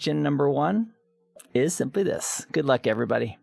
question number 1 is simply this. Good luck, everybody.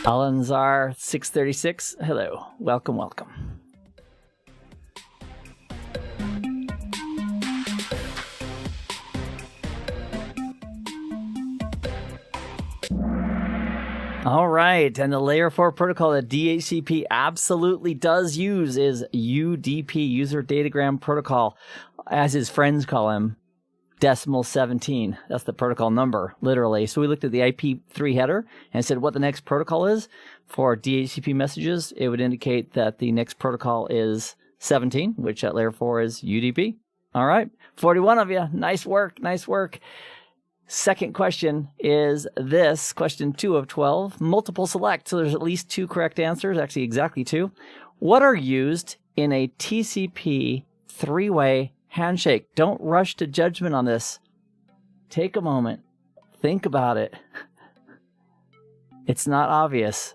Alanzar 636, hello, welcome, welcome. All right, and the layer 4 protocol that DHCP absolutely does use is UDP, User Datagram Protocol, as his friends call him. Decimal 17. That's the protocol number, literally. So we looked at the IP3 header and said what the next protocol is for DHCP messages. It would indicate that the next protocol is 17, which at layer 4 is UDP. All right, 41 of you. Nice work, nice work. Second question is this, question 2 of 12, multiple select. So there's at least 2 correct answers, actually exactly 2. What are used in a TCP 3-way handshake? Don't rush to judgment on this. Take a moment. Think about it. It's not obvious.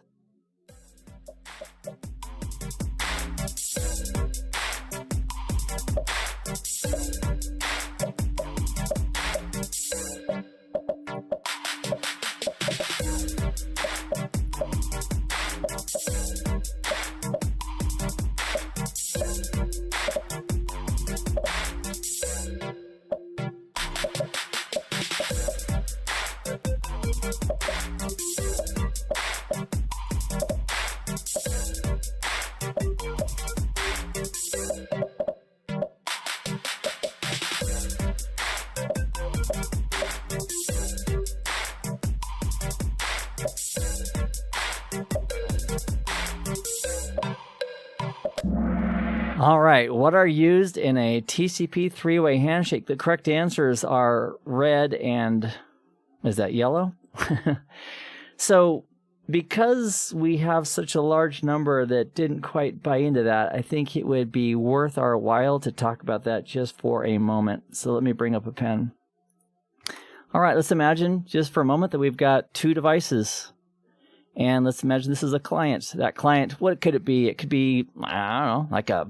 All right, what are used in a TCP 3-way handshake? The correct answers are red and, is that yellow? So because we have such a large number that didn't quite buy into that, I think it would be worth our while to talk about that just for a moment. So let me bring up a pen. All right, let's imagine just for a moment that we've got 2 devices. And let's imagine this is a client. That client, what could it be? It could be, I don't know, like a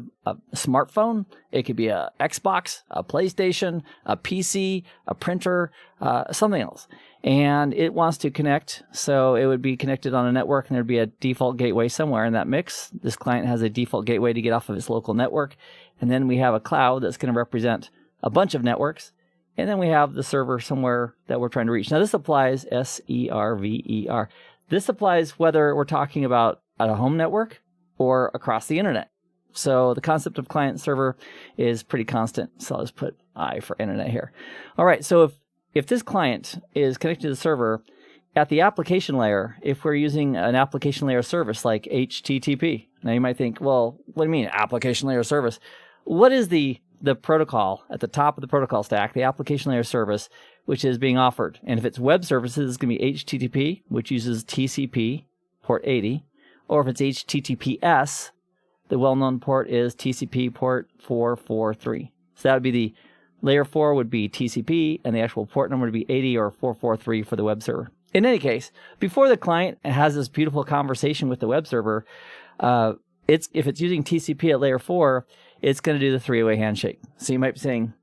smartphone. It could be a Xbox, a PlayStation, a PC, a printer, something else. And it wants to connect, so it would be connected on a network, and there'd be a default gateway somewhere in that mix. This client has a default gateway to get off of its local network. And then we have a cloud that's going to represent a bunch of networks. And then we have the server somewhere that we're trying to reach. Now, this applies S-E-R-V-E-R. This applies whether we're talking about at a home network or across the internet. So the concept of client server is pretty constant. So I'll just put I for internet here. All right, so if this client is connected to the server, at the application layer, if we're using an application layer service like HTTP, now you might think, well, what do you mean application layer service? What is the protocol at the top of the protocol stack, the application layer service, which is being offered? And if it's web services, it's going to be HTTP, which uses TCP, port 80. Or if it's HTTPS, the well-known port is TCP port 443. So that would be the layer 4 would be TCP, and the actual port number would be 80 or 443 for the web server. In any case, before the client has this beautiful conversation with the web server, if it's using TCP at layer 4, it's going to do the 3-way handshake. So you might be saying,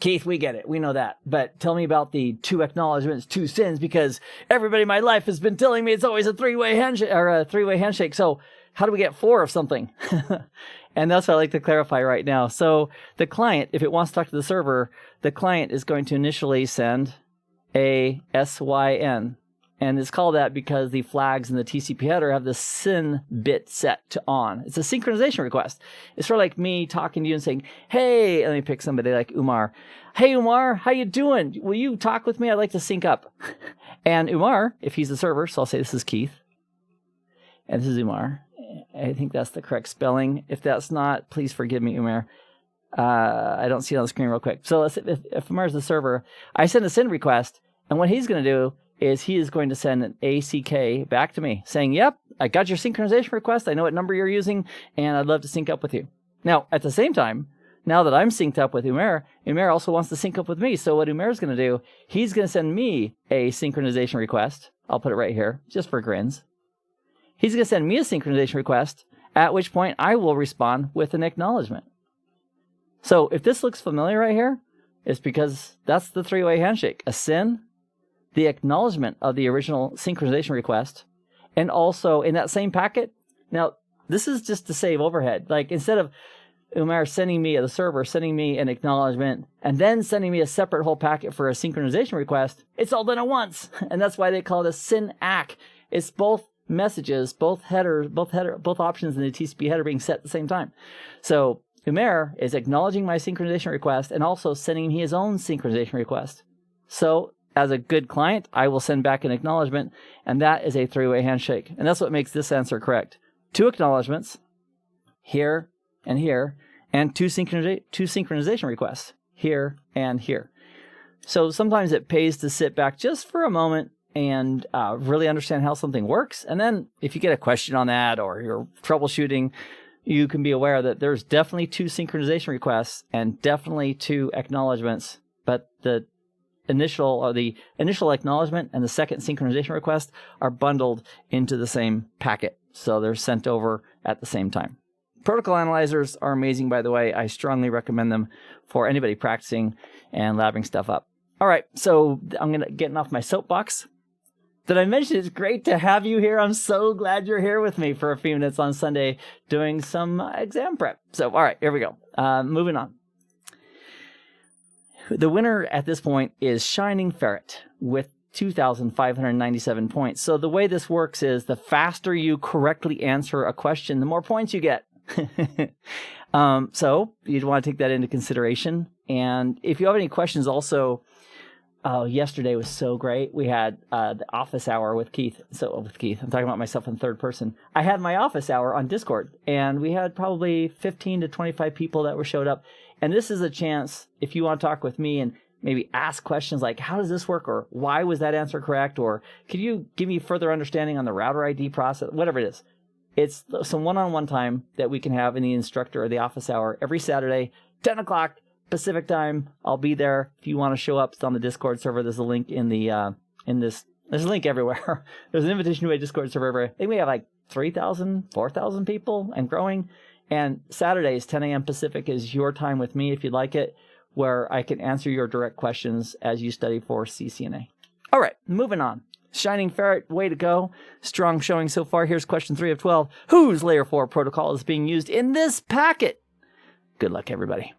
Keith, we get it. We know that. But tell me about the 2 acknowledgments, 2 sins, because everybody in my life has been telling me it's always a 3-way handshake or a 3-way handshake. So how do we get 4 of something? And that's what I'd like to clarify right now. So the client, if it wants to talk to the server, the client is going to initially send a SYN. And it's called that because the flags in the TCP header have the SYN bit set to on. It's a synchronization request. It's sort of like me talking to you and saying, hey, let me pick somebody like Umar. Hey, Umar, how you doing? Will you talk with me? I'd like to sync up. And Umar, if he's the server, so I'll say this is Keith. And this is Umar. I think that's the correct spelling. If that's not, please forgive me, Umar. I don't see it on the screen real quick. So if Umar's the server, I send a SYN request, and what he's going to do is he is going to send an ACK back to me saying, yep, I got your synchronization request. I know what number you're using, and I'd love to sync up with you. Now, at the same time, now that I'm synced up with Umar, Umar also wants to sync up with me. So what Umar's going to do, he's going to send me a synchronization request. I'll put it right here, just for grins. He's going to send me a synchronization request, at which point I will respond with an acknowledgement. So if this looks familiar right here, it's because that's the three-way handshake. A SYN, the acknowledgement of the original synchronization request, and also in that same packet. Now, this is just to save overhead. Like instead of Umar sending me, the server, sending me an acknowledgement, and then sending me a separate whole packet for a synchronization request, it's all done at once. And that's why they call it a SYN-ACK. It's both messages, both options in the TCP header being set at the same time. So Umar is acknowledging my synchronization request and also sending me his own synchronization request. So as a good client, I will send back an acknowledgement, and that is a three-way handshake. And that's what makes this answer correct. 2 acknowledgements, here and here, and two synchronization requests, here and here. So sometimes it pays to sit back just for a moment and really understand how something works. And then if you get a question on that or you're troubleshooting, you can be aware that there's definitely 2 synchronization requests and definitely 2 acknowledgements, but the initial acknowledgement and the second synchronization request are bundled into the same packet. So they're sent over at the same time. Protocol analyzers are amazing, by the way. I strongly recommend them for anybody practicing and labbing stuff up. All right, so I'm getting off my soapbox. Did I mention it's great to have you here? I'm so glad you're here with me for a few minutes on Sunday doing some exam prep. So, all right, here we go. Moving on. The winner at this point is Shining Ferret with 2,597 points. So the way this works is the faster you correctly answer a question, the more points you get. So you'd want to take that into consideration. And if you have any questions also, yesterday was so great. We had the office hour with Keith. I'm talking about myself in third person. I had my office hour on Discord, and we had probably 15 to 25 people that showed up. And this is a chance, if you want to talk with me and maybe ask questions like, how does this work? Or why was that answer correct? Or could you give me further understanding on the router ID process? Whatever it is. It's some one-on-one time that we can have in the instructor or the office hour every Saturday, 10 o'clock Pacific time. I'll be there. If you want to show up, it's on the Discord server. There's a link there's a link everywhere. There's an invitation to a Discord server. I think we have like 3,000, 4,000 people and growing. And Saturdays, 10 a.m. Pacific is your time with me if you'd like it, where I can answer your direct questions as you study for CCNA. All right, moving on. Shining Ferret, way to go. Strong showing so far. Here's question 3 of 12. Whose layer 4 protocol is being used in this packet? Good luck, everybody.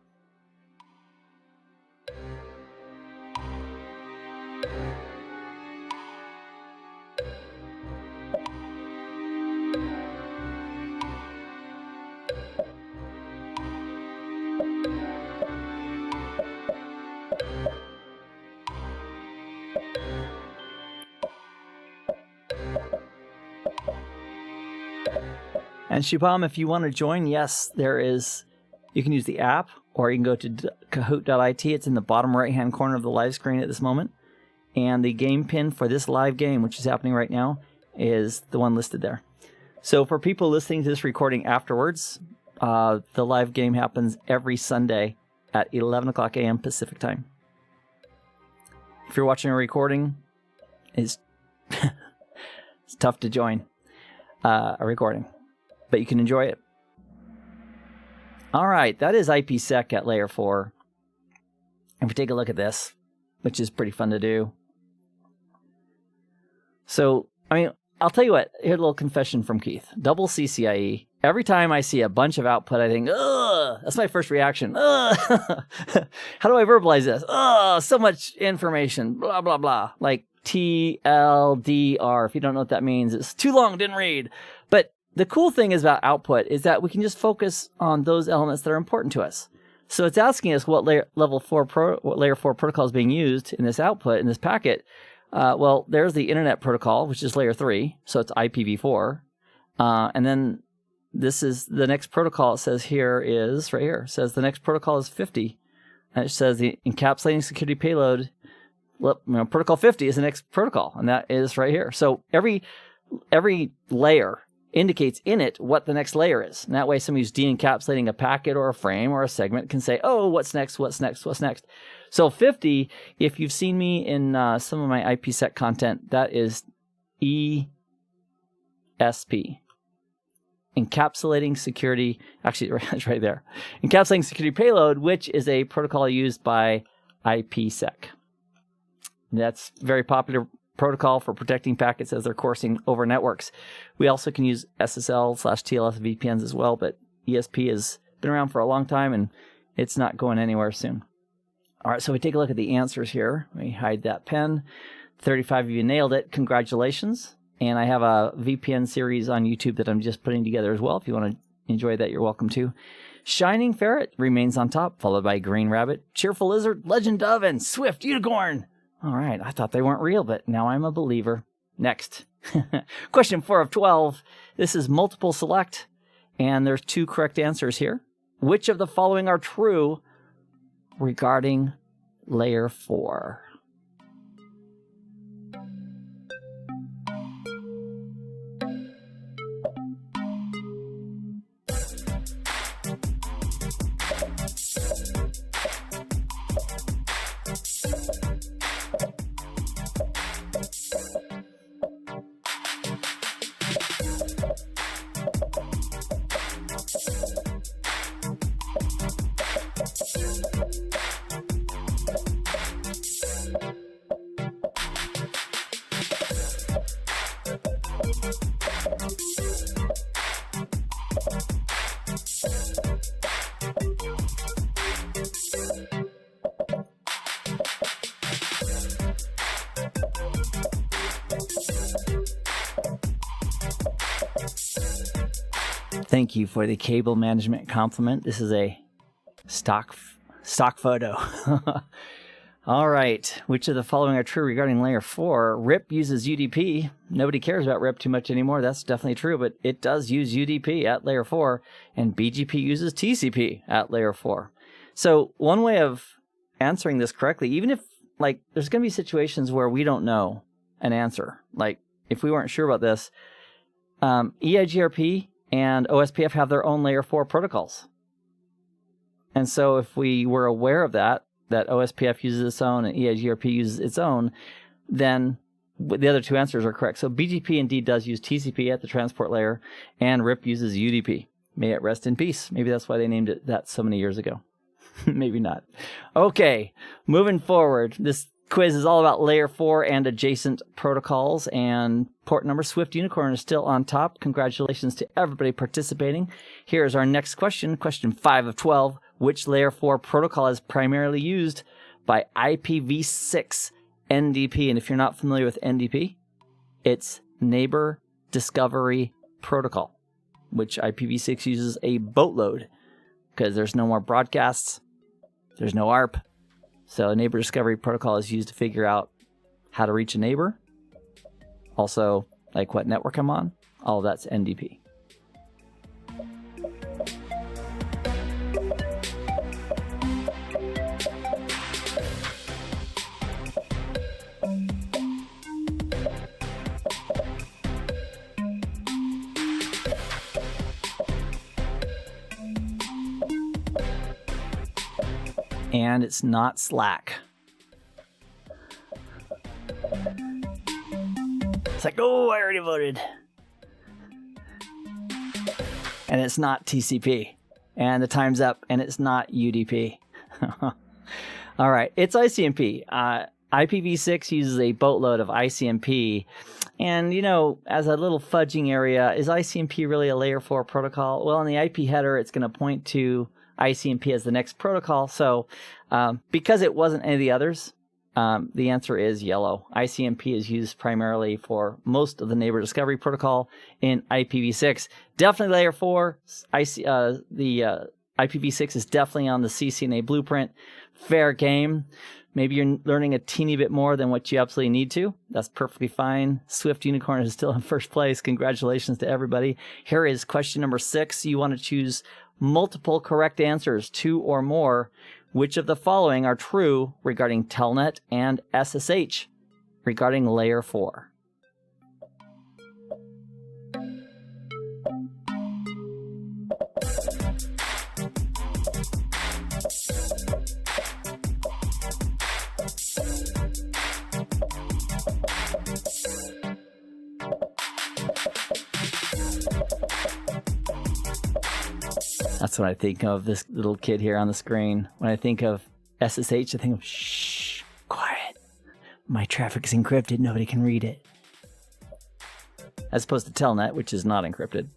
And Shubham, if you want to join, yes, you can use the app, or you can go to kahoot.it. It's in the bottom right-hand corner of the live screen at this moment. And the game pin for this live game, which is happening right now, is the one listed there. So for people listening to this recording afterwards, the live game happens every Sunday at 11 o'clock a.m. Pacific time. If you're watching a recording, it's tough to join a recording, but you can enjoy it. All right, that is IPsec at layer 4. And we take a look at this, which is pretty fun to do. So, I'll tell you what, here's a little confession from Keith. Double CCIE. Every time I see a bunch of output, I think, ugh, that's my first reaction. Ugh. How do I verbalize this? Ugh, so much information, blah, blah, blah. Like TLDR. If you don't know what that means, it's too long, didn't read. But the cool thing is about output is that we can just focus on those elements that are important to us. So it's asking us what layer 4 protocol is being used in this output, in this packet. Well, there's the internet protocol, which is layer 3, so it's IPv4. And then this is the next protocol. It says here is, right here, it says the next protocol is 50. And it says the encapsulating security payload, protocol 50 is the next protocol, and that is right here. So every layer indicates in it what the next layer is. And that way somebody who's de-encapsulating a packet or a frame or a segment can say, oh, what's next, what's next, what's next? So 50, if you've seen me in some of my IPsec content, that is ESP. Encapsulating security, actually it's right there. Encapsulating security payload, which is a protocol used by IPsec. That's very popular protocol for protecting packets as they're coursing over networks. We also can use SSL/TLS VPNs as well, but ESP has been around for a long time and it's not going anywhere soon. All right, so we take a look at the answers here. Let me hide that pen. 35 of you nailed it. Congratulations. And I have a VPN series on YouTube that I'm just putting together as well. If you want to enjoy that, you're welcome to. Shining Ferret remains on top, followed by Green Rabbit, Cheerful Lizard, Legend Dove, and Swift Unicorn. All right, I thought they weren't real, but now I'm a believer. Next. Question 4 of 12. This is multiple select, and there's 2 correct answers here. Which of the following are true regarding layer 4? Thank you for the cable management compliment. This is a stock photo. All right. Which of the following are true regarding layer 4? RIP uses UDP. Nobody cares about RIP too much anymore. That's definitely true, but it does use UDP at layer 4, and BGP uses TCP at layer 4. So one way of answering this correctly, even if, like, there's going to be situations where we don't know an answer. Like, if we weren't sure about this, EIGRP and OSPF have their own layer 4 protocols. And so if we were aware of that OSPF uses its own and EIGRP uses its own, then the other 2 answers are correct. So BGP indeed does use TCP at the transport layer, and RIP uses UDP. May it rest in peace. Maybe that's why they named it that so many years ago. Maybe not. Okay, moving forward. This quiz is all about layer 4 and adjacent protocols, and port number Swift Unicorn is still on top. Congratulations to everybody participating. Here's our next question, question 5 of 12. Which layer 4 protocol is primarily used by IPv6 NDP? And if you're not familiar with NDP, it's Neighbor Discovery Protocol, which IPv6 uses a boatload because there's no more broadcasts, there's no ARP. So Neighbor Discovery Protocol is used to figure out how to reach a neighbor. Also, like what network I'm on. All of that's NDP. And it's not Slack. It's like, oh, I already voted. And it's not TCP. And the time's up, and it's not UDP. All right, it's ICMP. IPv6 uses a boatload of ICMP. And, you know, as a little fudging area, is ICMP really a layer 4 protocol? Well, in the IP header, it's going to point to ICMP as the next protocol. So because it wasn't any of the others, The answer is yellow. ICMP is used primarily for most of the neighbor discovery protocol in IPv6. Definitely layer 4. IPv6 is definitely on the CCNA blueprint. Fair game. Maybe you're learning a teeny bit more than what you absolutely need to. That's perfectly fine. Swift Unicorn is still in first place. Congratulations to everybody. Here is question number 6. You want to choose multiple correct answers, 2 or more. Which of the following are true regarding Telnet and SSH regarding layer 4? That's what I think of, this little kid here on the screen. When I think of SSH, I think of, shh, quiet. My traffic is encrypted, nobody can read it. As opposed to Telnet, which is not encrypted.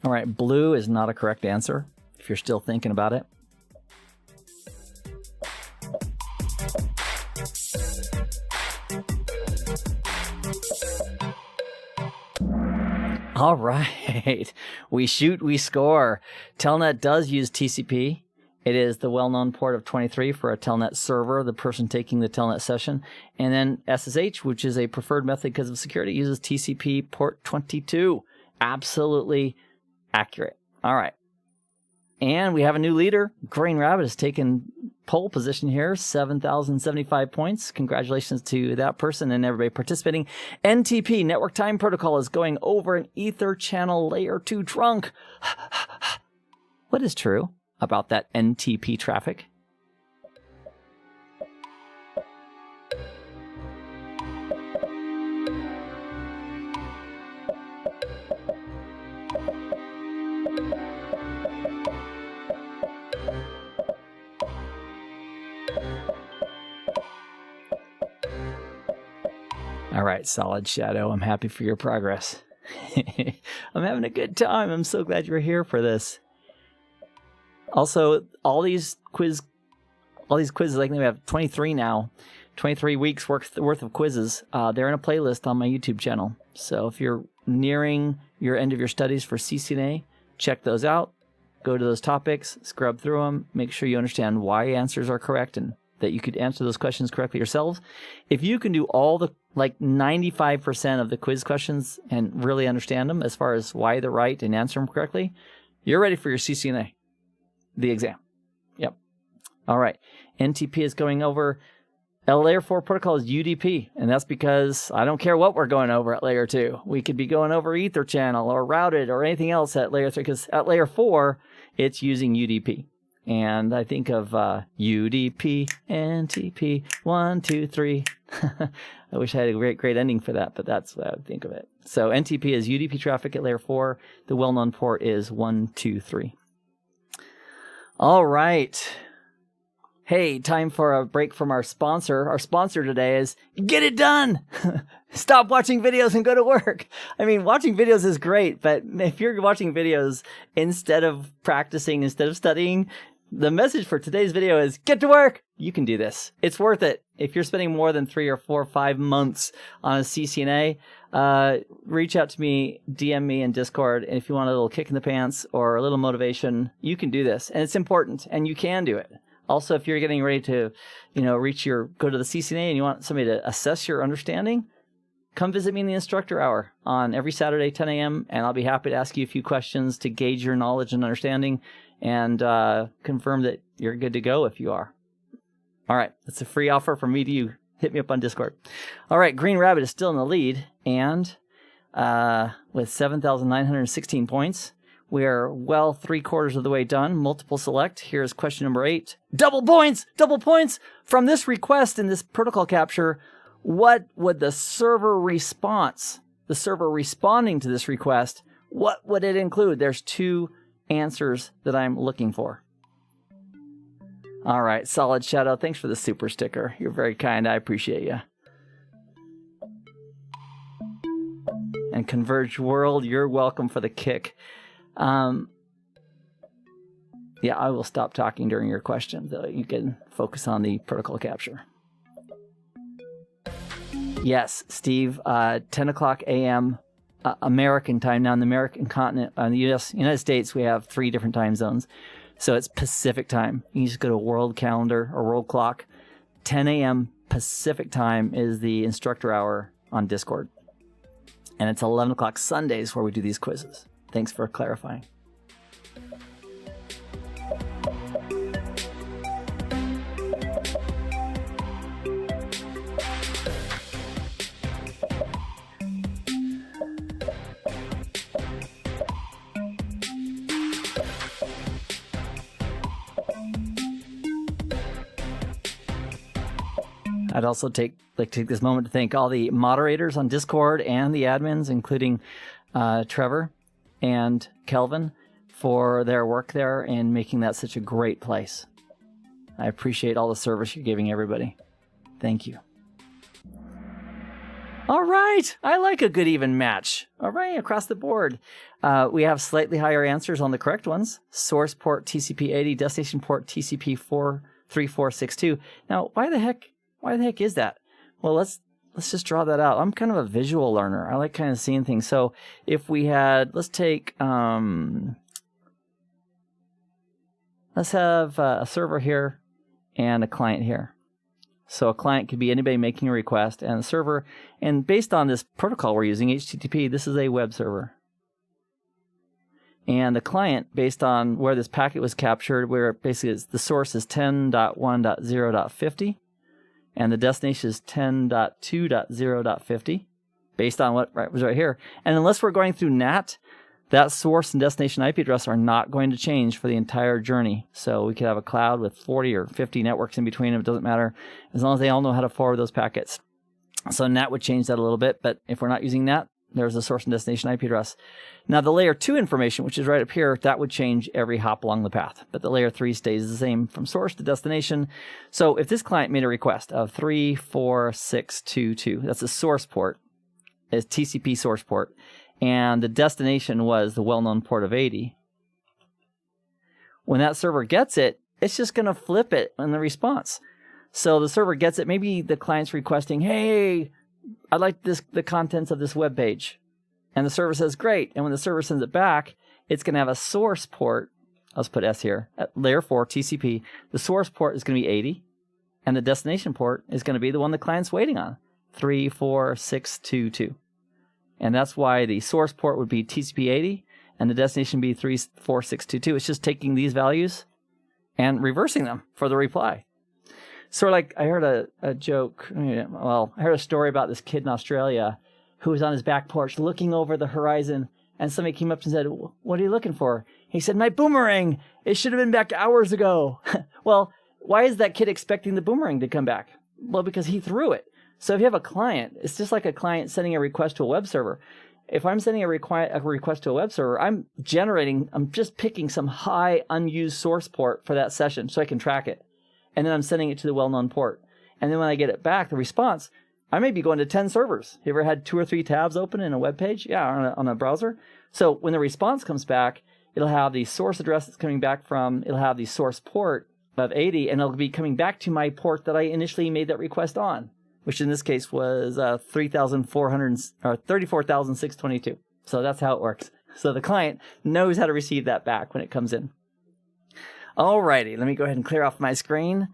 All right, blue is not a correct answer, if you're still thinking about it. All right, we shoot, we score. Telnet does use TCP. It is the well-known port of 23 for a Telnet server, the person taking the Telnet session. And then SSH, which is a preferred method because of security, uses TCP port 22. Absolutely accurate. All right. And we have a new leader. Green Rabbit has taken pole position here, 7,075 points. Congratulations to that person and everybody participating. NTP, Network Time Protocol, is going over an EtherChannel Layer 2 trunk. What is true about that NTP traffic? All right, Solid Shadow, I'm happy for your progress. I'm having a good time. I'm so glad you're here for this. Also, all these quizzes, I think we have 23 now, 23 weeks worth of quizzes. They're in a playlist on my YouTube channel. So if you're nearing your end of your studies for CCNA, check those out. Go to those topics, scrub through them, make sure you understand why answers are correct and that you could answer those questions correctly yourselves. If you can do all the, like 95% of the quiz questions and really understand them as far as why they're right and answer them correctly, you're ready for your CCNA, the exam. Yep. All right. NTP is going over. Layer 4 protocol is UDP, and that's because I don't care what we're going over at Layer 2. We could be going over EtherChannel or routed or anything else at Layer 3, because at Layer 4, it's using UDP. And I think of UDP, NTP, 1, 2, 3. I wish I had a great ending for that, but that's what I would think of it. So NTP is UDP traffic at Layer 4. The well-known port is 1, 2, 3. All right. Hey, time for a break from our sponsor. Our sponsor today is Get It Done! Stop watching videos and go to work. I mean, watching videos is great, but if you're watching videos instead of practicing, instead of studying, the message for today's video is get to work. You can do this. It's worth it. If you're spending more than 3 or 4 or 5 months on a CCNA, reach out to me, DM me in Discord. And if you want a little kick in the pants or a little motivation, you can do this. And it's important, and you can do it. Also, if you're getting ready to, go to the CCNA and you want somebody to assess your understanding, come visit me in the instructor hour on every Saturday, 10 a.m., and I'll be happy to ask you a few questions to gauge your knowledge and understanding and confirm that you're good to go if you are. All right, that's a free offer from me to you. Hit me up on Discord. All right, Green Rabbit is still in the lead, and with 7,916 points. We are well 3/4 of the way done. Multiple select. Here's question number 8. Double points! Double points! From this request in this protocol capture, what would the server response, the server responding to this request, what would it include? There's 2 answers that I'm looking for. All right, Solid Shadow, thanks for the super sticker. You're very kind. I appreciate you. And Converged World, you're welcome for the kick. Yeah, I will stop talking during your questions, so you can focus on the protocol capture. Yes, Steve, 10 o'clock a.m. American time. Now, in the American continent, in the United States, we have 3 different time zones. So it's Pacific time. You just go to world calendar or world clock. 10 a.m. Pacific time is the instructor hour on Discord. And it's 11 o'clock Sundays where we do these quizzes. Thanks for clarifying. I'd also take this moment to thank all the moderators on Discord and the admins, including Trevor and Kelvin, for their work there and making that such a great place. I appreciate all the service you're giving everybody. Thank you. All right. I like a good even match. All right, across the board. We have slightly higher answers on the correct ones. Source port TCP80, destination port TCP 43462. Now, why the heck is that? Well, let's just draw that out. I'm kind of a visual learner. I like kind of seeing things. So if we had, let's take, let's have a server here and a client here. So a client could be anybody making a request and a server. And based on this protocol we're using, HTTP, this is a web server. And the client, based on where this packet was captured, where basically the source is 10.1.0.50. And the destination is 10.2.0.50, based on what was right here. And unless we're going through NAT, that source and destination IP address are not going to change for the entire journey. So we could have a cloud with 40 or 50 networks in between them. It doesn't matter, as long as they all know how to forward those packets. So NAT would change that a little bit, but if we're not using NAT, there's the source and destination IP address. Now the layer 2 information, which is right up here, that would change every hop along the path. But the layer 3 stays the same from source to destination. So if this client made a request of 34622, that's a source port, is TCP source port, and the destination was the well-known port of 80. When that server gets it, it's just going to flip it in the response. So the server gets it. Maybe the client's requesting, hey, I'd like the contents of this web page. And the server says, great. And when the server sends it back, it's going to have a source port. Let's put S here. At layer 4, TCP. The source port is going to be 80. And the destination port is going to be the one the client's waiting on, 34622. And that's why the source port would be TCP 80 and the destination be 34622. It's just taking these values and reversing them for the reply. Sort of like I heard a joke. Well, I heard a story about this kid in Australia who was on his back porch looking over the horizon, and somebody came up and said, "What are you looking for?" He said, "My boomerang. It should have been back hours ago." Well, why is that kid expecting the boomerang to come back? Well, because he threw it. So if you have a client, it's just like a client sending a request to a web server. If I'm sending a request to a web server, I'm just picking some high unused source port for that session so I can track it. And then I'm sending it to the well-known port. And then when I get it back, the response, I may be going to 10 servers. You ever had 2 or 3 tabs open in a web page? Yeah, on a browser. So when the response comes back, it'll have the source address it's coming back from. It'll have the source port of 80, and it'll be coming back to my port that I initially made that request on, which in this case was 34,622. So that's how it works. So the client knows how to receive that back when it comes in. Alrighty, let me go ahead and clear off my screen,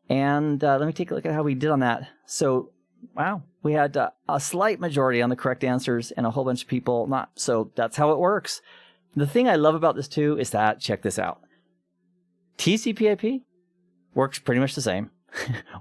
and let me take a look at how we did on that. So, wow, we had a slight majority on the correct answers and a whole bunch of people not. So that's how it works. The thing I love about this too is that, check this out, TCP/IP works pretty much the same.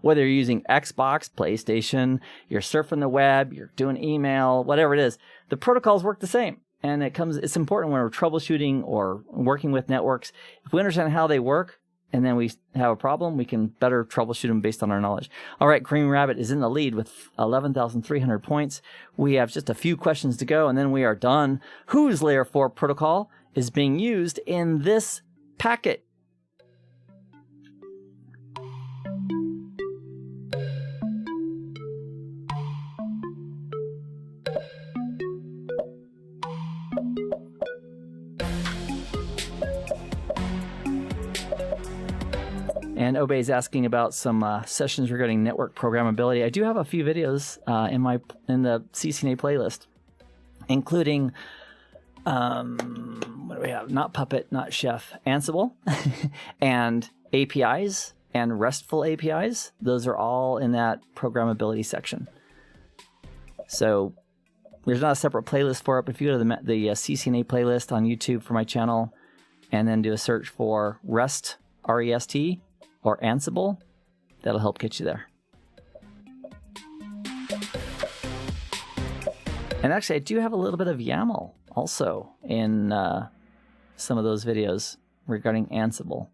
Whether you're using Xbox, PlayStation, you're surfing the web, you're doing email, whatever it is, the protocols work the same. And it's important when we're troubleshooting or working with networks. If we understand how they work and then we have a problem, we can better troubleshoot them based on our knowledge. All right, Green Rabbit is in the lead with 11,300 points. We have just a few questions to go and then we are done. Whose layer 4 protocol is being used in this packet? And Obey's asking about some sessions regarding network programmability. I do have a few videos in the CCNA playlist, including what do we have? Not Puppet, not Chef, Ansible, and APIs and RESTful APIs. Those are all in that programmability section. So there's not a separate playlist for it, but if you go to the CCNA playlist on YouTube for my channel, and then do a search for REST, R-E-S-T, or Ansible, that'll help get you there. And actually, I do have a little bit of YAML also in some of those videos regarding Ansible.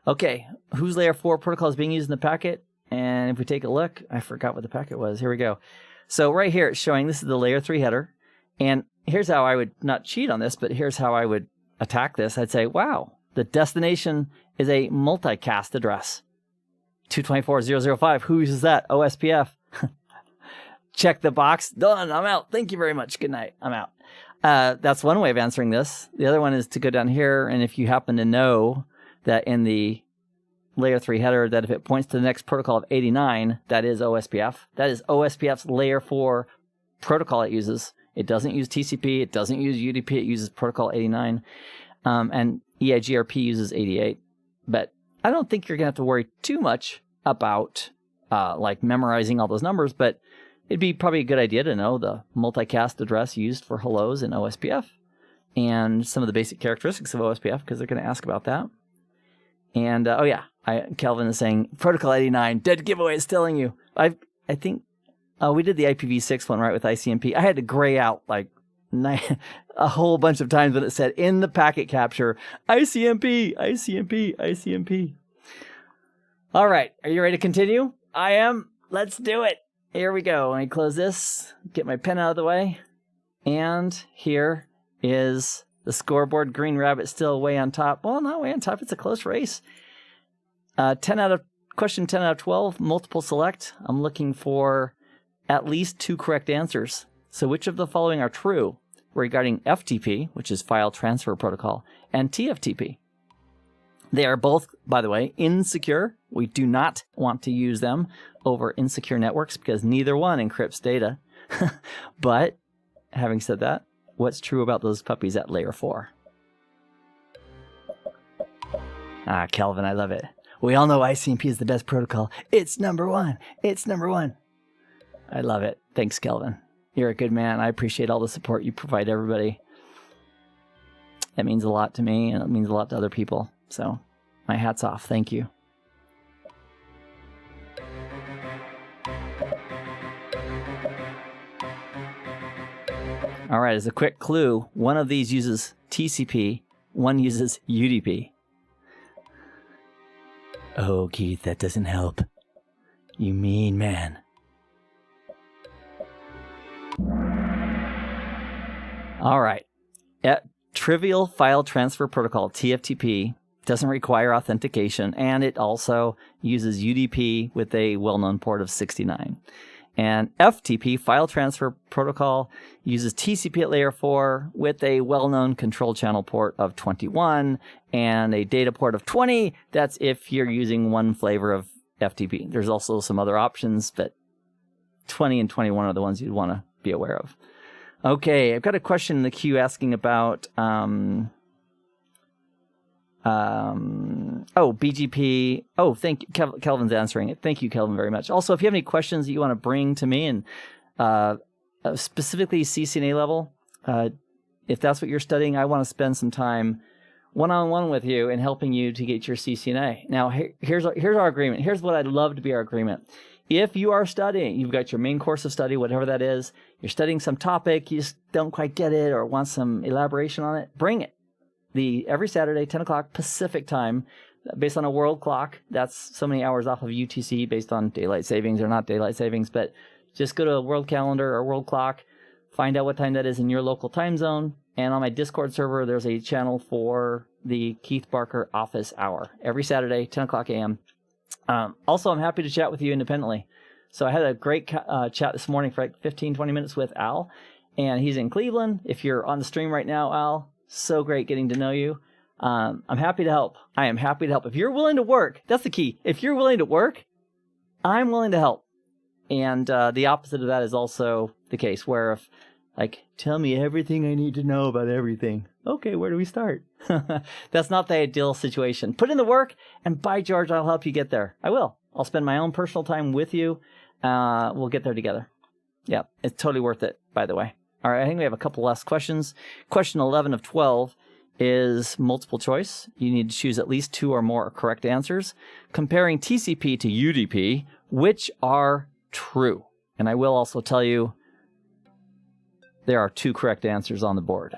Okay, whose layer 4 protocol is being used in the packet? And if we take a look, I forgot what the packet was. Here we go. So right here, it's showing this is the layer 3 header. And here's how I would not cheat on this, but here's how I would attack this. I'd say, wow, the destination is a multicast address. 224.0.0.5. Who uses that? OSPF. Check the box. Done. I'm out. Thank you very much. Good night. I'm out. That's one way of answering this. The other one is to go down here, and if you happen to know that in the layer 3 header, that if it points to the next protocol of 89, that is OSPF. That is OSPF's layer 4 protocol it uses. It doesn't use TCP. It doesn't use UDP. It uses protocol 89. And EIGRP uses 88. But I don't think you're going to have to worry too much about like memorizing all those numbers, but it'd be probably a good idea to know the multicast address used for hellos in OSPF and some of the basic characteristics of OSPF, because they're going to ask about that. And oh yeah, Kelvin is saying protocol 89, dead giveaway is telling you. I think we did the IPv6 one right with ICMP. I had to gray out like a whole bunch of times when it said in the packet capture, ICMP, ICMP, ICMP. All right, are you ready to continue? I am. Let's do it. Here we go. Let me close this, get my pen out of the way. And here is the scoreboard. Green Rabbit still way on top. Well, not way on top. It's a close race. Question 10 out of 12, multiple select. I'm looking for at least 2 correct answers. So which of the following are true regarding FTP, which is File Transfer Protocol, and TFTP? They are both, by the way, insecure. We do not want to use them over insecure networks because neither one encrypts data. But having said that, what's true about those puppies at layer 4? Ah, Kelvin, I love it. We all know ICMP is the best protocol. It's number 1. It's number 1. I love it. Thanks, Kelvin. You're a good man. I appreciate all the support you provide everybody. That means a lot to me, and it means a lot to other people. So my hat's off. Thank you. All right, as a quick clue, one of these uses TCP, one uses UDP. Oh, Keith, that doesn't help. You mean man. All right. Trivial File Transfer Protocol, TFTP, doesn't require authentication, and it also uses UDP with a well-known port of 69. And FTP, File Transfer Protocol, uses TCP at layer 4 with a well-known control channel port of 21 and a data port of 20. That's if you're using one flavor of FTP. There's also some other options, but 20 and 21 are the ones you'd want to be aware of. Okay, I've got a question in the queue asking about BGP. Oh, thank you. Kelvin's answering it. Thank you, Kelvin, very much. Also, if you have any questions that you want to bring to me, and specifically CCNA level, if that's what you're studying, I want to spend some time one-on-one with you and helping you to get your CCNA. Now, here's our agreement. Here's what I'd love to be our agreement. If you are studying, you've got your main course of study, whatever that is, you're studying some topic, you just don't quite get it or want some elaboration on it, bring it. Every Saturday, 10 o'clock Pacific time, based on a world clock. That's so many hours off of UTC based on daylight savings or not daylight savings, but just go to a world calendar or world clock, find out what time that is in your local time zone, and on my Discord server, there's a channel for the Keith Barker Office Hour every Saturday, 10 o'clock a.m. Also, I'm happy to chat with you independently. So I had a great chat this morning for like 15, 20 minutes with Al, and he's in Cleveland. If you're on the stream right now, Al, so great getting to know you. I'm happy to help. I am happy to help. If you're willing to work, that's the key. If you're willing to work, I'm willing to help. And the opposite of that is also the case, where if, like, tell me everything I need to know about everything. Okay, where do we start? That's not the ideal situation. Put in the work, and by George, I'll help you get there. I will. I'll spend my own personal time with you. We'll get there together. Yeah, it's totally worth it, by the way. All right, I think we have a couple last questions. Question 11 of 12 is multiple choice. You need to choose at least 2 or more correct answers. Comparing TCP to UDP, which are true? And I will also tell you there are 2 correct answers on the board.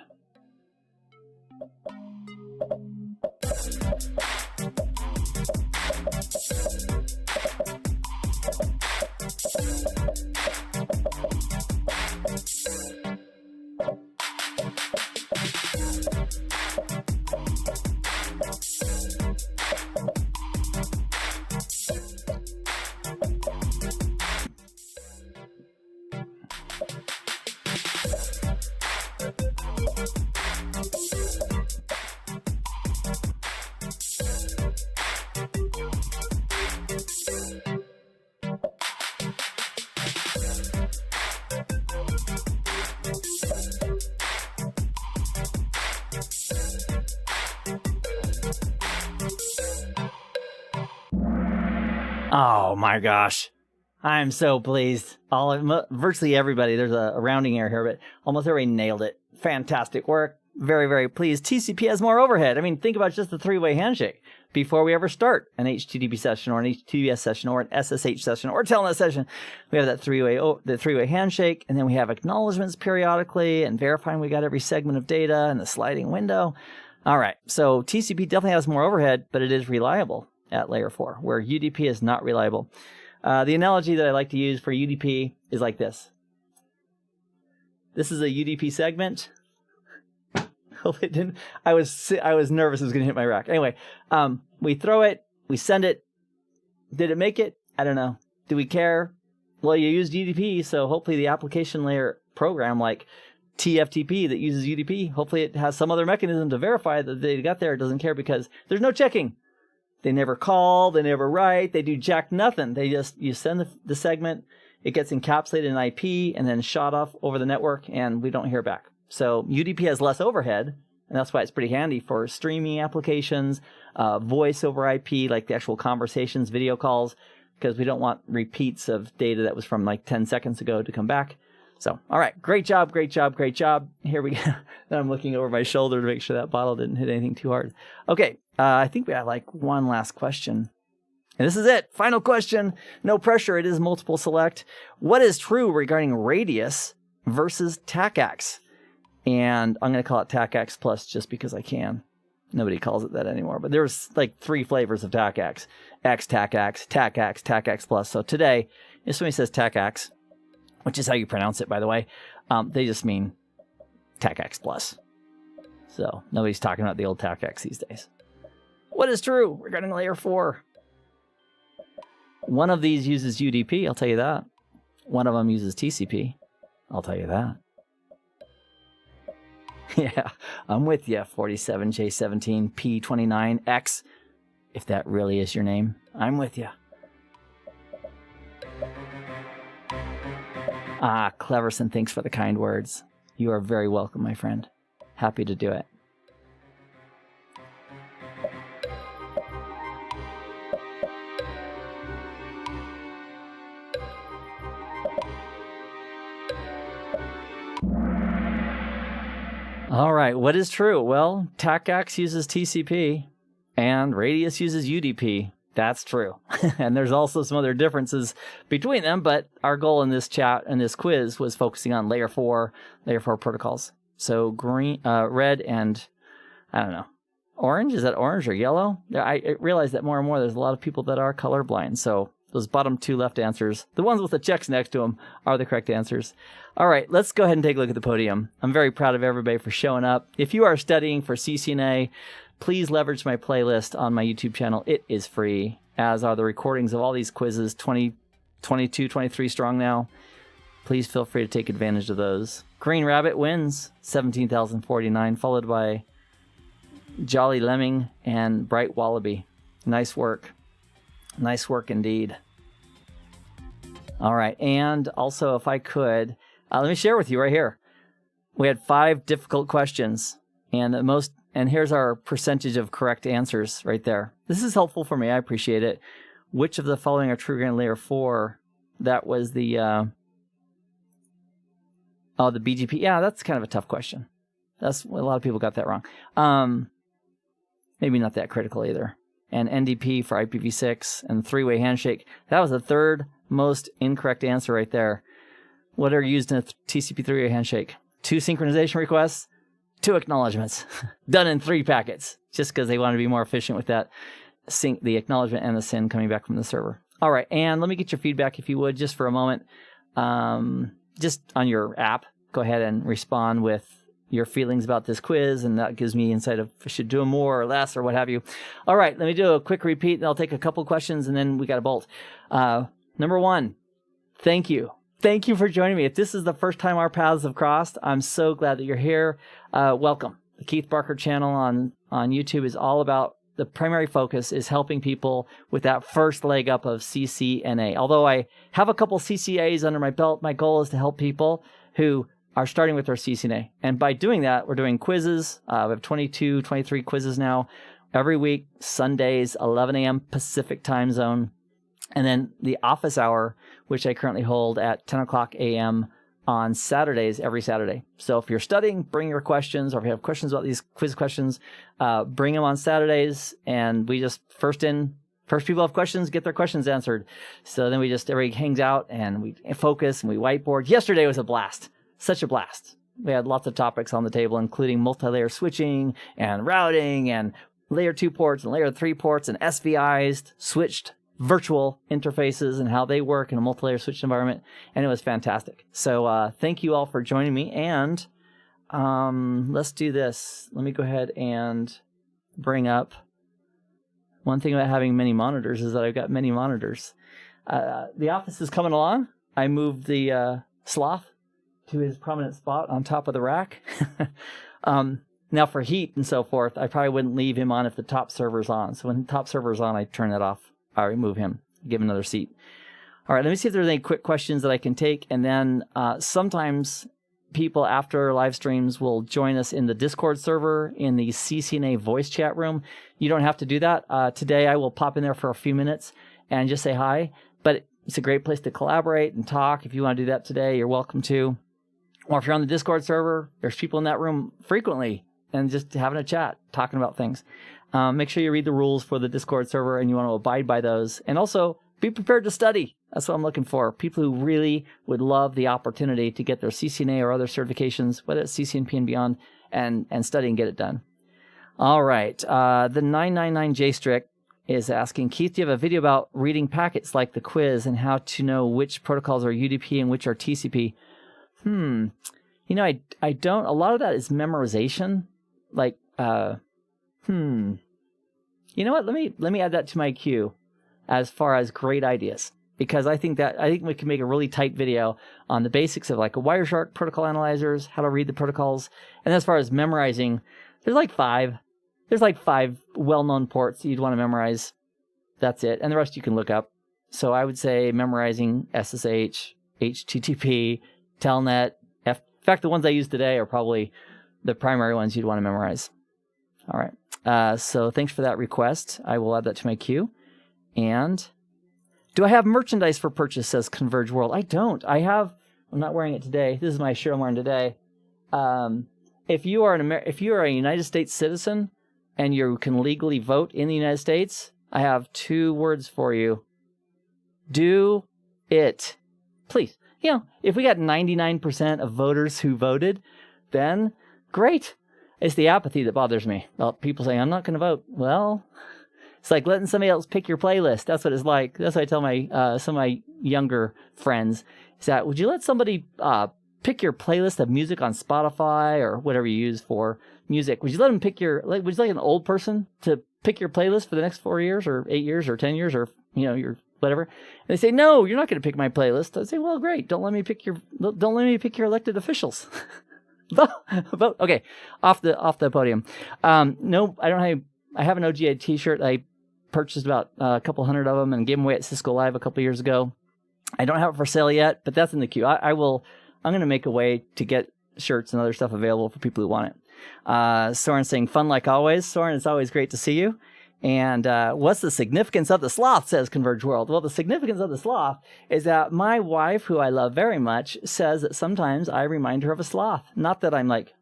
Oh my gosh. I'm so pleased. Virtually everybody, there's a rounding error here, but almost everybody nailed it. Fantastic work. Very, very pleased. TCP has more overhead. I mean, think about just the 3-way handshake. Before we ever start an HTTP session or an HTTPS session or an SSH session or telnet session, we have that three-way handshake, and then we have acknowledgments periodically and verifying we got every segment of data and the sliding window. All right, so TCP definitely has more overhead, but it is reliable at layer 4, where UDP is not reliable. The analogy that I like to use for UDP is like this. This is a UDP segment. Hope it didn't. I was nervous it was going to hit my rack. Anyway, we throw it, we send it. Did it make it? I don't know. Do we care? Well, you used UDP, so hopefully the application layer program like TFTP that uses UDP, hopefully it has some other mechanism to verify that they got there. It doesn't care because there's no checking. They never call, they never write, they do jack nothing. You send the segment, it gets encapsulated in IP and then shot off over the network, and we don't hear back. So UDP has less overhead, and that's why it's pretty handy for streaming applications, voice over IP, like the actual conversations, video calls, because we don't want repeats of data that was from like 10 seconds ago to come back. So, all right, great job, great job, great job. Here we go. Now I'm looking over my shoulder to make sure that bottle didn't hit anything too hard. Okay, I think we have like one last question. And this is it. Final question. No pressure. It is multiple select. What is true regarding RADIUS versus TACACS? And I'm going to call it TACACS Plus just because I can. Nobody calls it that anymore. But there's like 3 flavors of TACACS. X-TACACS, TACACS, TACACS Plus. So today, if somebody says TACACS, which is how you pronounce it, by the way, they just mean TACACS Plus. So nobody's talking about the old TACACS these days. What is true regarding layer 4? One of these uses UDP, I'll tell you that. One of them uses TCP, I'll tell you that. Yeah, I'm with you, 47J17P29X, if that really is your name. I'm with you. Ah, Cleverson, thanks for the kind words. You are very welcome, my friend. Happy to do it. All right, what is true? Well, TACACS uses TCP and RADIUS uses UDP. That's true. And there's also some other differences between them, but our goal in this chat and this quiz was focusing on layer 4 protocols. So green, red, and I don't know, orange. Is that orange or yellow? I realize that more and more there's a lot of people that are colorblind. So those bottom 2 left answers, the ones with the checks next to them, are the correct answers. All right, let's go ahead and take a look at the podium. I'm very proud of everybody for showing up. If you are studying for CCNA, please leverage my playlist on my YouTube channel. It is free, as are the recordings of all these quizzes, 22, 23 strong now. Please feel free to take advantage of those. Green Rabbit wins, 17,049, followed by Jolly Lemming, and Bright Wallaby. Nice work. Nice work indeed. All right. And also, if I could, let me share with you right here. We had 5 difficult questions, and here's our percentage of correct answers right there. This is helpful for me. I appreciate it. Which of the following are true in layer 4? That was the the BGP. Yeah, that's kind of a tough question. A lot of people got that wrong. Maybe not that critical either. And NDP for IPv6 and three-way handshake. That was the third most incorrect answer right there. What are used in a TCP three-way handshake? 2 synchronization requests, 2 acknowledgements, done in 3 packets, just because they want to be more efficient with that the acknowledgement and the SYN coming back from the server. All right, and let me get your feedback if you would, just for a moment. Just on your app, go ahead and respond with your feelings about this quiz, and that gives me insight if I should do more or less or what have you. All right, let me do a quick repeat, and I'll take a couple questions, and then we got to bolt. Number 1, thank you. Thank you for joining me. If this is the first time our paths have crossed, I'm so glad that you're here. Welcome. The Keith Barker channel on YouTube is all about, the primary focus is helping people with that first leg up of CCNA. Although I have a couple CCIEs under my belt, my goal is to help people who are starting with their CCNA. And by doing that, we're doing quizzes. We have 22, 23 quizzes now every week, Sundays, 11 a.m. Pacific time zone. And then the office hour, which I currently hold at 10 o'clock a.m. on Saturdays, every Saturday. So if you're studying, bring your questions, or if you have questions about these quiz questions, bring them on Saturdays, and we just first people have questions, get their questions answered. So then everybody hangs out, and we focus, and we whiteboard. Yesterday was a blast. Such a blast. We had lots of topics on the table, including multi-layer switching, and routing, and layer 2 ports, and layer 3 ports, and SVIs, switched virtual interfaces and how they work in a multi-layer switch environment, and it was fantastic. So thank you all for joining me, and let's do this. Let me go ahead and bring up one thing about having many monitors is that I've got many monitors. The office is coming along. I moved the sloth to his prominent spot on top of the rack. Now for heat and so forth, I probably wouldn't leave him on if the top server's on. So when the top server's on, I turn that off. I remove him, give him another seat. All right, let me see if there's any quick questions that I can take. And then sometimes people after live streams will join us in the Discord server in the CCNA voice chat room. You don't have to do that. Today I will pop in there for a few minutes and just say hi. But it's a great place to collaborate and talk. If you want to do that today, you're welcome to. Or if you're on the Discord server, there's people in that room frequently and just having a chat, talking about things. Make sure you read the rules for the Discord server and you want to abide by those. And also, be prepared to study. That's what I'm looking for. People who really would love the opportunity to get their CCNA or other certifications, whether it's CCNP and beyond, and study and get it done. All right. The 999J is asking, Keith, do you have a video about reading packets like the quiz and how to know which protocols are UDP and which are TCP? You know, I don't. A lot of that is memorization. Like, You know what? Let me add that to my queue as far as great ideas, because I think we can make a really tight video on the basics of like a Wireshark protocol analyzers, how to read the protocols, and as far as memorizing, there's like five well-known ports you'd want to memorize. That's it, and the rest you can look up. So I would say memorizing SSH, HTTP, Telnet. In fact, the ones I use today are probably the primary ones you'd want to memorize. All right. So thanks for that request. I will add that to my queue. And do I have merchandise for purchase, says Converge World? I don't. I'm not wearing it today. This is my shirt I'm wearing today. If you are a United States citizen and you can legally vote in the United States, I have 2 words for you. Do it. Please. You know, if we got 99% of voters who voted, then great. It's the apathy that bothers me. Well, people say, I'm not going to vote. Well, it's like letting somebody else pick your playlist. That's what it's like. That's what I tell my some of my younger friends. Is that, would you let somebody pick your playlist of music on Spotify or whatever you use for music? Would you let them would you like an old person to pick your playlist for the next 4 years or 8 years or 10 years or, you know, your whatever? And they say, no, you're not going to pick my playlist. I say, well, great. Don't let me pick your elected officials. Vote. Okay, off the podium. No, I don't have. I have an OGA T-shirt. I purchased about a couple hundred of them and gave them away at Cisco Live a couple years ago. I don't have it for sale yet, but that's in the queue. I'm going to make a way to get shirts and other stuff available for people who want it. Soren saying, fun like always. Soren, it's always great to see you. And what's the significance of the sloth, says Converge World. Well, the significance of the sloth is that my wife, who I love very much, says that sometimes I remind her of a sloth. Not that I'm like,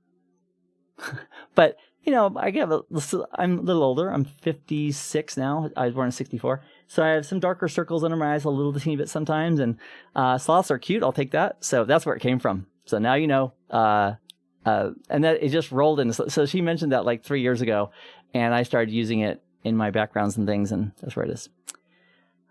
but, you know, I'm a little older. I'm 56 now. I was born in 64. So I have some darker circles under my eyes a little teeny bit sometimes. And sloths are cute. I'll take that. So that's where it came from. So now you know. And that it just rolled in. So she mentioned that like 3 years ago. And I started using it in my backgrounds and things, and that's where it is.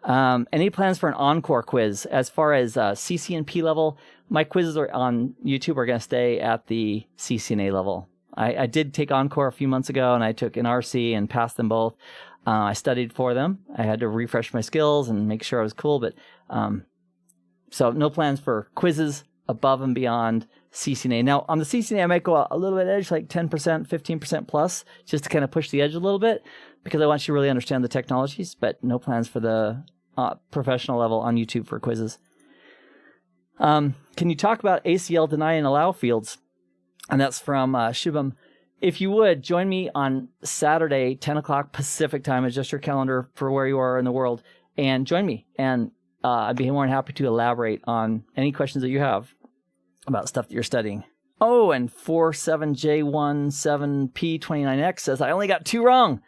Any plans for an encore quiz? As far as CCNP level, my quizzes are on YouTube are going to stay at the CCNA level. I did take encore a few months ago, and I took an RC and passed them both. I studied for them. I had to refresh my skills and make sure I was cool, but so no plans for quizzes above and beyond CCNA. Now, on the CCNA, I might go a little bit edge, like 10%, 15% plus, just to kind of push the edge a little bit, because I want you to really understand the technologies, but no plans for the professional level on YouTube for quizzes. Can you talk about ACL deny and allow fields? And that's from Shubham. If you would, join me on Saturday, 10 o'clock Pacific time. Adjust your calendar for where you are in the world, and join me. And I'd be more than happy to elaborate on any questions that you have about stuff that you're studying. Oh, and 47J17P29X says, I only got 2 wrong.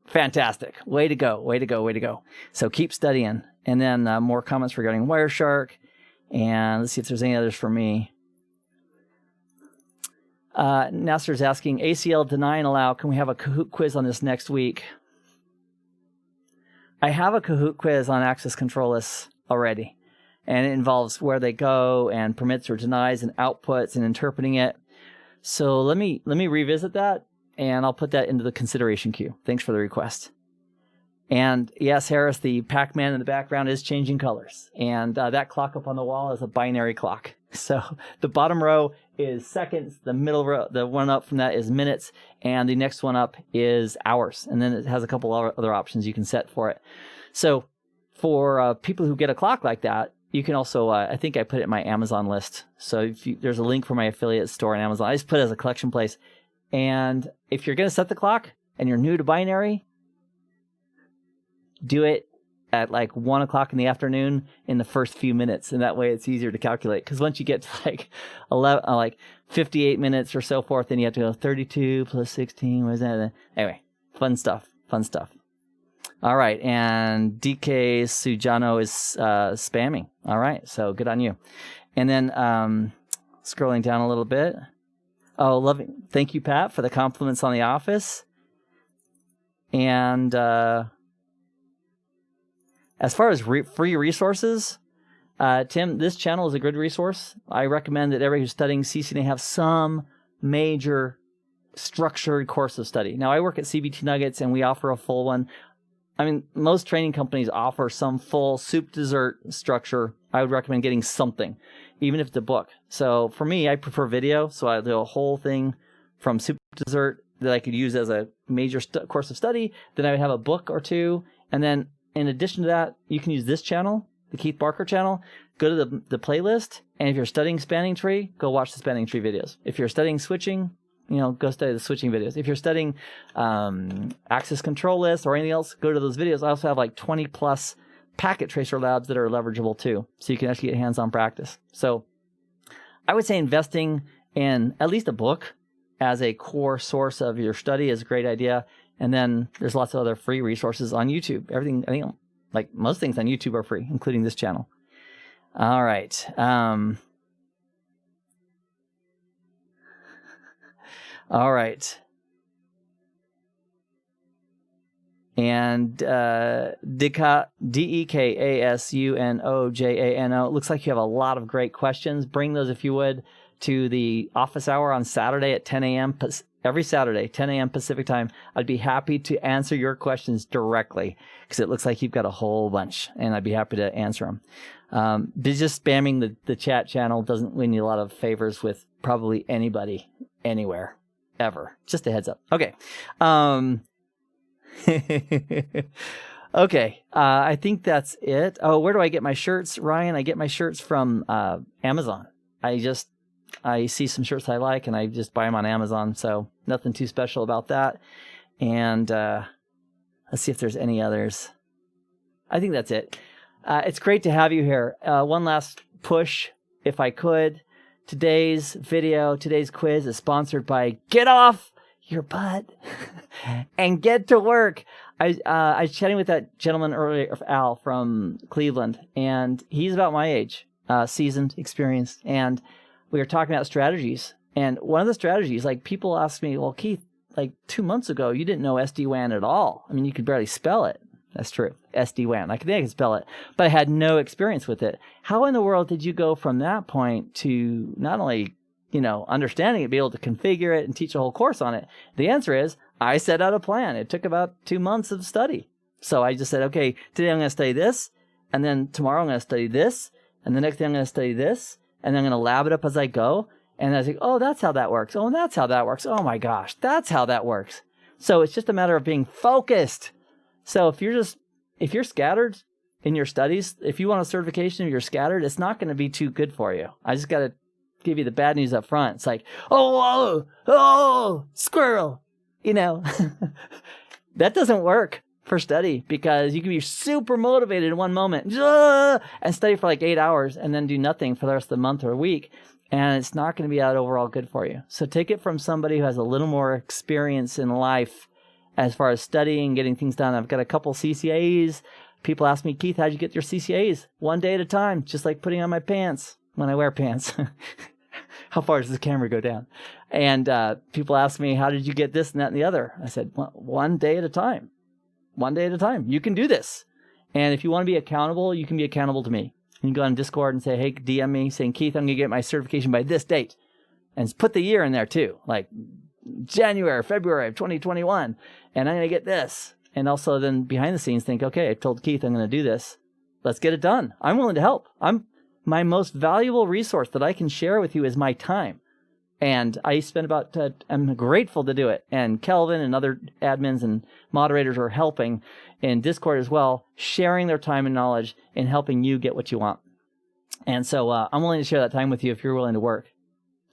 Fantastic. Way to go. Way to go. Way to go. So keep studying. And then more comments regarding Wireshark. And let's see if there's any others for me. Nasser's asking, ACL deny and allow. Can we have a Kahoot quiz on this next week? I have a Kahoot quiz on access control lists already. And it involves where they go and permits or denies and outputs and interpreting it. So let me revisit that, and I'll put that into the consideration queue. Thanks for the request. And yes, Harris, the Pac-Man in the background is changing colors. And that clock up on the wall is a binary clock. So the bottom row is seconds, the middle row, the one up from that is minutes, and the next one up is hours. And then it has a couple other options you can set for it. So for people who get a clock like that, you can also, I think I put it in my Amazon list. So there's a link for my affiliate store on Amazon. I just put it as a collection place. And if you're going to set the clock and you're new to binary, do it at like 1 o'clock in the afternoon in the first few minutes. And that way it's easier to calculate. Because once you get to like 58 minutes or so forth, then you have to go 32 plus 16. What is that? Anyway, fun stuff. Fun stuff. All right, and DK Sujano is spamming. All right, so good on you. And then scrolling down a little bit. Oh, loving. Thank you, Pat, for the compliments on the office. And as far as free resources, Tim, this channel is a good resource. I recommend that everybody who's studying CCNA have some major structured course of study. Now, I work at CBT Nuggets, and we offer a full one. I mean, most training companies offer some full soup dessert structure. I would recommend getting something, even if it's a book. So for me, I prefer video. So I do a whole thing from soup to dessert that I could use as a major course of study. Then I would have a book or two. And then in addition to that, you can use this channel, the Keith Barker channel. Go to the playlist. And if you're studying spanning tree, go watch the spanning tree videos. If you're studying switching, go study the switching videos. If you're studying access control lists or anything else, go to those videos. I also have like 20 plus packet tracer labs that are leverageable too. So you can actually get hands-on practice. So I would say investing in at least a book as a core source of your study is a great idea. And then there's lots of other free resources on YouTube. Everything, I think, like most things on YouTube are free, including this channel. All right. All right. And DEKASUNOJANO. Looks like you have a lot of great questions. Bring those, if you would, to the office hour on Saturday at 10 a.m. every Saturday, 10 a.m. Pacific time. I'd be happy to answer your questions directly because it looks like you've got a whole bunch, and I'd be happy to answer them. Just spamming the chat channel doesn't win you a lot of favors with probably anybody, anywhere, ever. Just a heads up. Okay. Okay. I think that's it. Oh, where do I get my shirts, Ryan? I get my shirts from Amazon. I see some shirts I like, and I just buy them on Amazon, so nothing too special about that. And let's see if there's any others. I think that's it. It's great to have you here. One last push, if I could. Today's quiz is sponsored by Get Off Your Butt and Get to Work. I was chatting with that gentleman earlier, Al from Cleveland, and he's about my age, seasoned, experienced, and we were talking about strategies. And one of the strategies, like people ask me, well, Keith, like 2 months ago, you didn't know SD-WAN at all. I mean, you could barely spell it. That's true. SD-WAN. I think I can spell it, but I had no experience with it. How in the world did you go from that point to not only, understanding it, be able to configure it and teach a whole course on it? The answer is I set out a plan. It took about 2 months of study. So I just said, okay, today I'm going to study this, and then tomorrow I'm going to study this, and the next day I'm going to study this, and then I'm going to lab it up as I go. And I was like, oh, that's how that works. Oh, and that's how that works. Oh my gosh, that's how that works. So it's just a matter of being focused. So if you're scattered in your studies, if you want a certification and you're scattered, it's not going to be too good for you. I just got to give you the bad news up front. It's like, oh, squirrel, that doesn't work for study, because you can be super motivated in one moment and study for like 8 hours and then do nothing for the rest of the month or week. And it's not going to be that overall good for you. So take it from somebody who has a little more experience in life as far as studying, getting things done. I've got a couple CCIEs. People ask me, Keith, how'd you get your CCIEs? One day at a time, just like putting on my pants when I wear pants. How far does the camera go down? And people ask me, how did you get this and that and the other? I said, well, one day at a time. One day at a time. You can do this. And if you want to be accountable, you can be accountable to me. You can go on Discord and say, hey, DM me saying, Keith, I'm going to get my certification by this date. And put the year in there too, like January, February of 2021. And I'm going to get this. And also then behind the scenes think, okay, I told Keith I'm going to do this. Let's get it done. I'm willing to help. My most valuable resource that I can share with you is my time. And I spend I'm grateful to do it. And Kelvin and other admins and moderators are helping in Discord as well, sharing their time and knowledge in helping you get what you want. And so I'm willing to share that time with you if you're willing to work.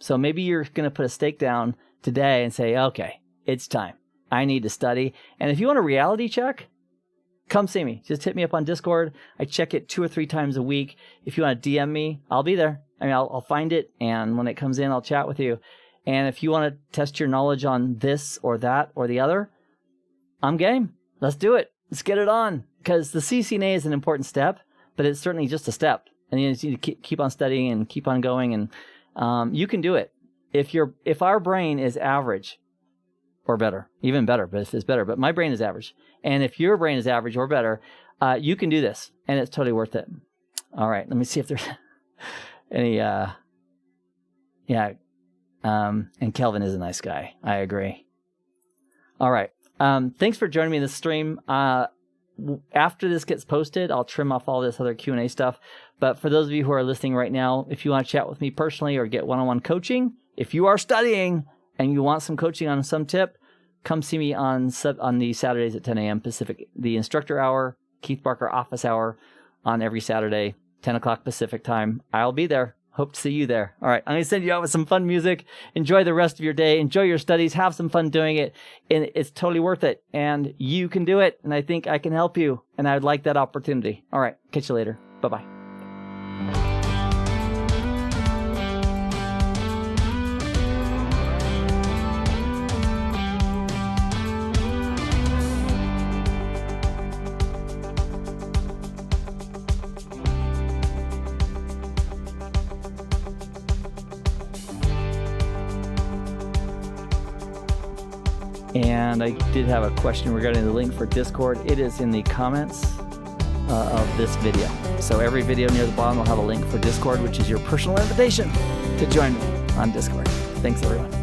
So maybe you're going to put a stake down today and say, okay, it's time. I need to study. And if you want a reality check, come see me. Just hit me up on Discord. I check it 2 or 3 times a week. If you want to DM me, I'll be there. I mean, I'll find it, and when it comes in, I'll chat with you. And if you want to test your knowledge on this or that or the other, I'm game. Let's do it. Let's get it on. Because the CCNA is an important step, but it's certainly just a step. And you need to keep on studying and keep on going, and you can do it. If our brain is average or better, even better, but if it's better, but my brain is average. And if your brain is average or better, you can do this, and it's totally worth it. All right, let me see if there's any, and Kelvin is a nice guy. I agree. All right. Thanks for joining me in this stream. After this gets posted, I'll trim off all this other Q&A stuff. But for those of you who are listening right now, if you want to chat with me personally or get one-on-one coaching, if you are studying and you want some coaching on some tip, come see me on the Saturdays at 10 a.m. Pacific, the instructor hour, Keith Barker office hour on every Saturday, 10 o'clock Pacific time. I'll be there. Hope to see you there. All right, I'm going to send you out with some fun music. Enjoy the rest of your day. Enjoy your studies. Have some fun doing it. And it's totally worth it. And you can do it. And I think I can help you. And I would like that opportunity. All right, catch you later. Bye-bye. And I did have a question regarding the link for Discord. It is in the comments of this video. So every video near the bottom will have a link for Discord, which is your personal invitation to join me on Discord. Thanks, everyone.